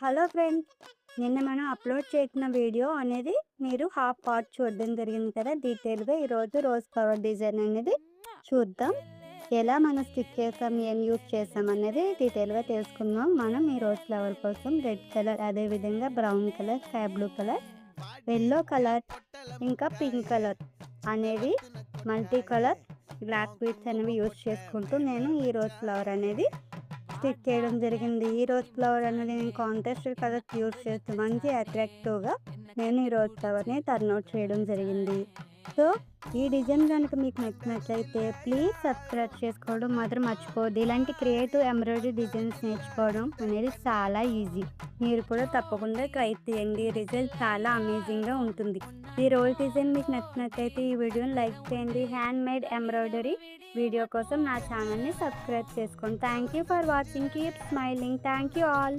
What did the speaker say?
Hello friends, నిన్న మనం upload చేసిన వీడియో అనేది మీరు హాఫ్ పార్ట్ చూడడం జరిగింది కదా. డీటెయిల్గా ఈరోజు రోజ్ ఫ్లవర్ డిజైన్ అనేది చూద్దాం. ఎలా మనం స్టిక్ చేసాం, ఏం యూజ్ చేసాం అనేది డీటెయిల్గా తెలుసుకుందాం. మనం ఈ రోజ్ ఫ్లవర్ కోసం రెడ్ కలర్, అదేవిధంగా brown colour, sky blue colour, yellow colour, ఇంకా పింక్ కలర్ అనేవి మల్టీ కలర్ బ్లాక్ బీడ్స్ అనేవి యూజ్ చేసుకుంటూ నేను ఈ రోజ్ ఫ్లవర్ అనేది స్టిక్ చేయడం జరిగింది. ఈ రోజ్ ఫ్లవర్ అనేది నేను కాంట్రాస్ట్ కలర్స్ యూజ్ చేస్తూ మంచి అట్రాక్టివ్గా నేను ఈ రోజ్ ఫ్లవర్ని టర్న్అవుట్ చేయడం జరిగింది. సో ఈ డిజైన్ కనుక మీకు నచ్చినట్లయితే ప్లీజ్ సబ్స్క్రైబ్ చేసుకోవడం మాత్రం మర్చిపోవద్దు. ఇలాంటి క్రియేటివ్ ఎంబ్రాయిడరీ డిజైన్స్ నేర్చుకోవడం అనేది చాలా ఈజీ. మీరు కూడా తప్పకుండా ట్రై చేయండి. రిజల్ట్ చాలా అమేజింగ్గా ఉంటుంది. ఈ రోజ్ డిజైన్ మీకు నచ్చినట్లయితే ఈ వీడియోని లైక్ చేయండి. హ్యాండ్ మేడ్ ఎంబ్రాయిడరీ వీడియో కోసం నా ఛానల్ని సబ్స్క్రైబ్ చేసుకోండి. Thank you for watching. Keep smiling. Thank you all.